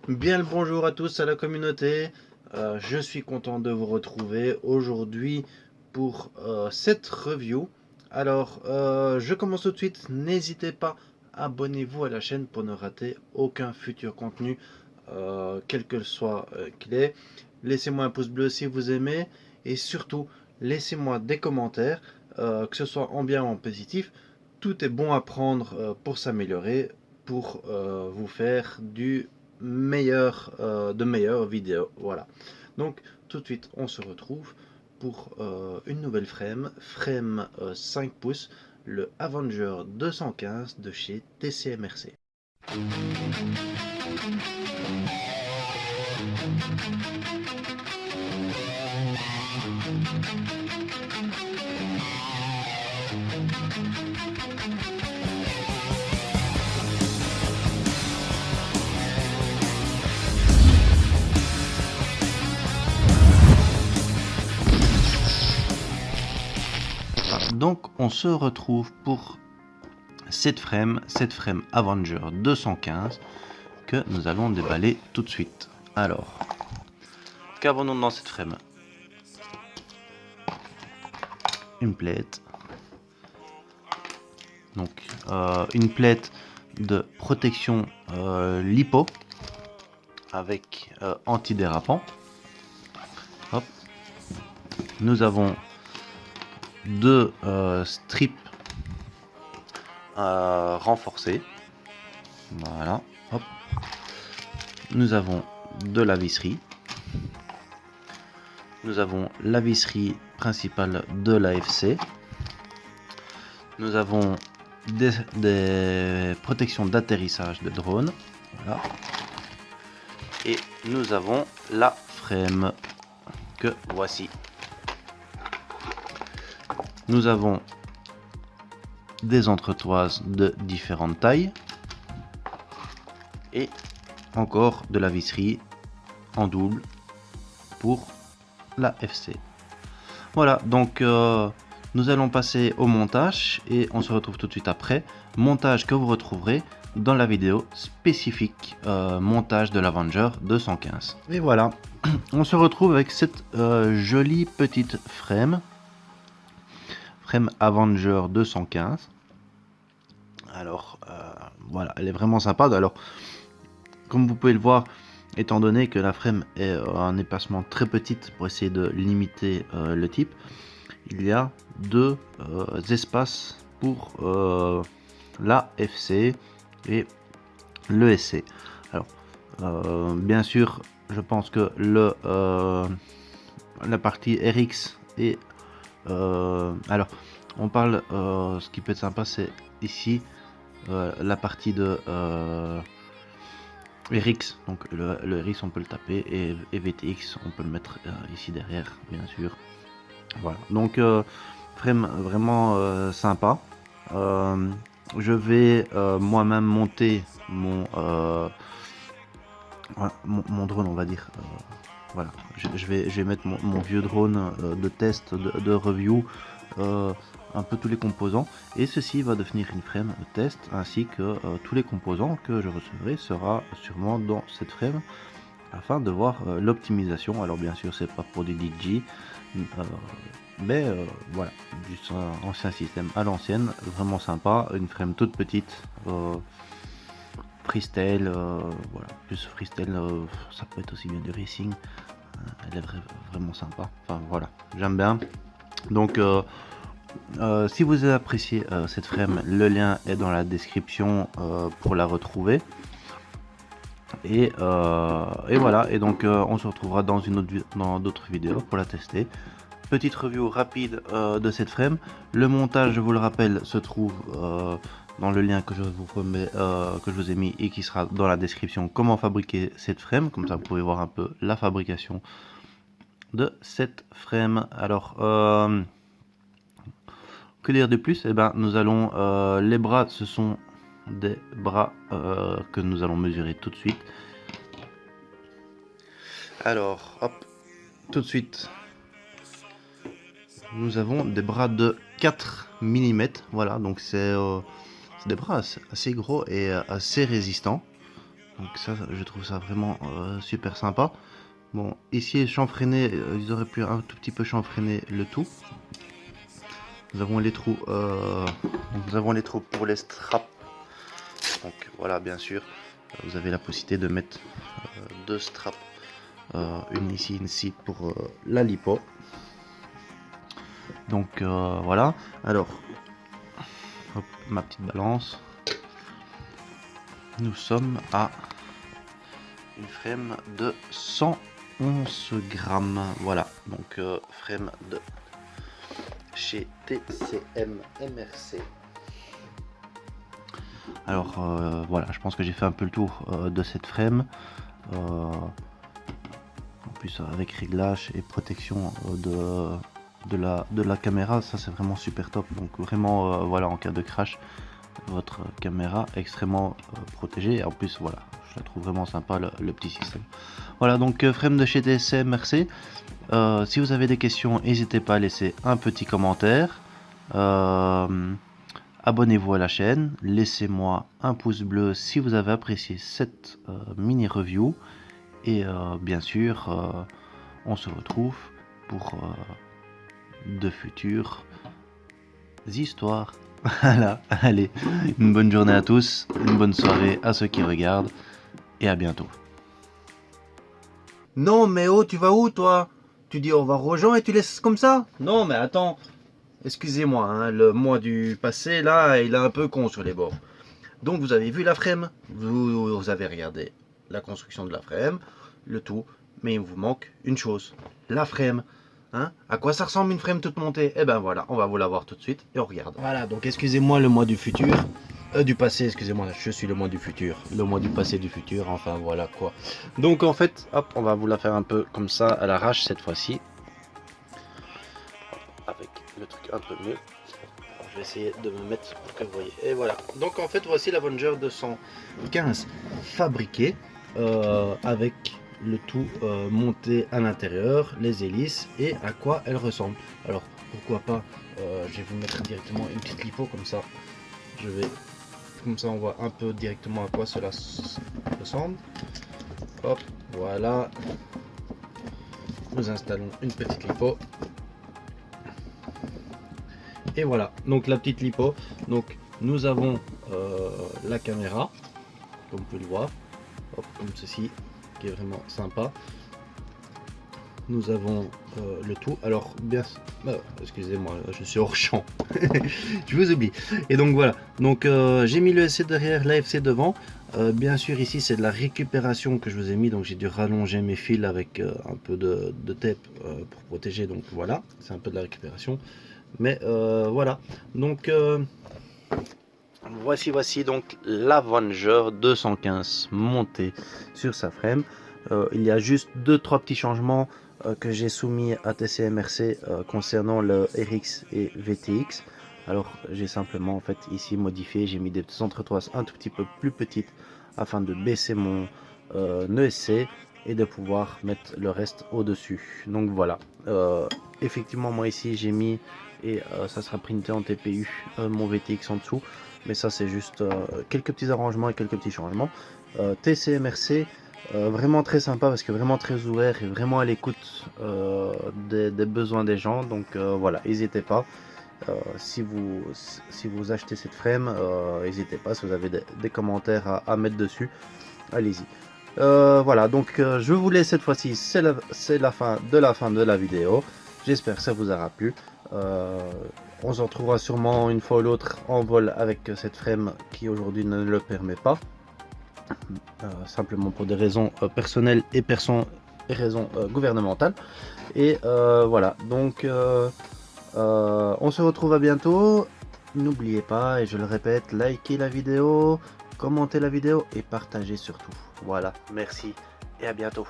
Bien le bonjour à tous à la communauté. Je suis content de vous retrouver aujourd'hui pour cette review. Alors, je commence tout de suite. N'hésitez pas, abonnez-vous à la chaîne pour ne rater aucun futur contenu, quel que soit qu'il est. Laissez-moi un pouce bleu si vous aimez et surtout, laissez-moi des commentaires, que ce soit en bien ou en positif. Tout est bon à prendre pour s'améliorer, pour vous faire de meilleures vidéos. Voilà. Donc tout de suite, on se retrouve pour une nouvelle frame 5 pouces, le Avenger 215 de chez TCMRC. Donc on se retrouve pour cette frame Avenger 215 que nous allons déballer tout de suite. Alors, qu'avons-nous dans cette frame? Une plaite, donc une plaite de protection lipo avec antidérapant. Hop. Nous avons deux strips renforcés. Voilà. Hop. Nous avons de la visserie. Nous avons la visserie principale de l'AFC. Nous avons des protections d'atterrissage de drone. Voilà. Et nous avons la frame que voici. Nous avons des entretoises de différentes tailles et encore de la visserie en double pour la FC. Voilà, donc nous allons passer au montage et on se retrouve tout de suite après. Montage que vous retrouverez dans la vidéo spécifique montage de l'Avenger 215. Et voilà, on se retrouve avec cette jolie petite frame Avenger 215. Alors voilà, elle est vraiment sympa. Alors comme vous pouvez le voir, étant donné que la frame est un espacement très petite pour essayer de limiter le type, il y a deux espaces pour la FC et le SC. Alors bien sûr, je pense que la partie RX et alors on parle, ce qui peut être sympa, c'est ici la partie de RX, donc le RX on peut le taper, et VTX on peut le mettre ici derrière, bien sûr. Voilà, donc frame vraiment sympa. Je vais moi-même monter mon drone, on va dire. Voilà, je vais mettre mon vieux drone de test, de review, un peu tous les composants, et ceci va devenir une frame test, ainsi que tous les composants que je recevrai sera sûrement dans cette frame afin de voir l'optimisation. Alors bien sûr c'est pas pour des DJ, mais voilà, du ancien système à l'ancienne, vraiment sympa, une frame toute petite, freestyle, voilà, plus freestyle, ça peut être aussi bien du racing, elle est vraiment sympa, enfin voilà, j'aime bien. Donc si vous avez apprécié cette frame, le lien est dans la description pour la retrouver. Et voilà, et donc on se retrouvera dans d'autres vidéos pour la tester. Petite review rapide de cette frame. Le montage, je vous le rappelle, se trouve dans le lien que je vous ai mis et qui sera dans la description. Comment fabriquer cette frame, comme ça vous pouvez voir un peu la fabrication de cette frame. Alors que dire de plus? Eh ben, nous allons les bras, ce sont des bras que nous allons mesurer tout de suite. Alors hop, tout de suite nous avons des bras de 4 mm. Voilà, donc c'est des bras assez gros et assez résistants. Donc ça, je trouve ça vraiment super sympa. Bon, ici chanfreiner, ils auraient pu un tout petit peu chanfreiner le tout. Nous avons les trous, pour les straps. Donc voilà, bien sûr, vous avez la possibilité de mettre deux straps, une ici pour la lipo. Donc voilà. Alors, hop, ma petite balance. Nous sommes à une frame de 111 grammes. Voilà, donc frame de chez TCM MRC. Alors voilà, je pense que j'ai fait un peu le tour de cette frame. En plus avec réglage et protection de la caméra, ça c'est vraiment super top. Donc vraiment voilà, en cas de crash, votre caméra extrêmement protégée. En plus voilà, je la trouve vraiment sympa le petit système. Voilà, donc frame de chez TCM MRC. Si vous avez des questions, n'hésitez pas à laisser un petit commentaire. Abonnez-vous à la chaîne, laissez-moi un pouce bleu si vous avez apprécié cette mini review. Et bien sûr, on se retrouve pour de futures histoires. Voilà, allez, une bonne journée à tous, une bonne soirée à ceux qui regardent, et à bientôt. Non, mais oh, tu vas où toi? Tu dis au revoir aux gens et tu laisses comme ça? Non, mais attends. Excusez-moi, hein, le mois du passé, là, il est un peu con sur les bords. Donc vous avez vu la frame, vous avez regardé la construction de la frame, le tout, mais il vous manque une chose, la frame. Hein? À quoi ça ressemble une frame toute montée? Eh ben voilà, on va vous la voir tout de suite et on regarde. Voilà, donc excusez-moi le mois du futur, du passé, excusez-moi, je suis le mois du futur, le mois du passé du futur, enfin voilà quoi. Donc en fait, hop, on va vous la faire un peu comme ça à l'arrache cette fois-ci. Avec le truc un peu mieux. Alors, je vais essayer de me mettre pour que vous voyez. Et voilà. Donc en fait, voici l'Avenger 215 fabriqué avec le tout monté à l'intérieur, les hélices et à quoi elle ressemble. Alors pourquoi pas, je vais vous mettre directement une petite lipo comme ça. Je vais, comme ça, on voit un peu directement à quoi cela ressemble. Hop, voilà. Nous installons une petite lipo. Et voilà, donc la petite lipo. Donc nous avons la caméra, comme vous pouvez le voir, hop, comme ceci, qui est vraiment sympa. Nous avons le tout. Alors bien, excusez-moi, je suis hors champ, je vous oublie. Et donc voilà, donc j'ai mis le SC derrière, l'AFC devant. Bien sûr ici c'est de la récupération que je vous ai mis, donc j'ai dû rallonger mes fils avec un peu de tape pour protéger. Donc voilà, c'est un peu de la récupération. Mais voilà, donc voici donc l'Avenger 215 monté sur sa frame. Il y a juste 2-3 petits changements que j'ai soumis à TCMRC concernant le RX et VTX. Alors j'ai simplement en fait ici modifié, j'ai mis des entretoises un tout petit peu plus petites afin de baisser mon ESC et de pouvoir mettre le reste au dessus. Donc voilà, effectivement moi ici j'ai mis et ça sera printé en TPU mon VTX en dessous, mais ça c'est juste quelques petits arrangements et quelques petits changements. TCMRC vraiment très sympa parce que vraiment très ouvert et vraiment à l'écoute des besoins des gens. Donc voilà, n'hésitez pas. Si vous achetez cette frame, n'hésitez pas. Si vous avez des commentaires à mettre dessus, allez-y. Voilà, donc je vous laisse cette fois-ci. C'est la fin de la vidéo. J'espère que ça vous aura plu. On se retrouvera sûrement une fois ou l'autre en vol avec cette frame qui aujourd'hui ne le permet pas. Simplement pour des raisons personnelles et raisons gouvernementales. Et voilà, donc on se retrouve à bientôt. N'oubliez pas, et je le répète, likez la vidéo, commentez la vidéo et partagez surtout. Voilà, merci et à bientôt.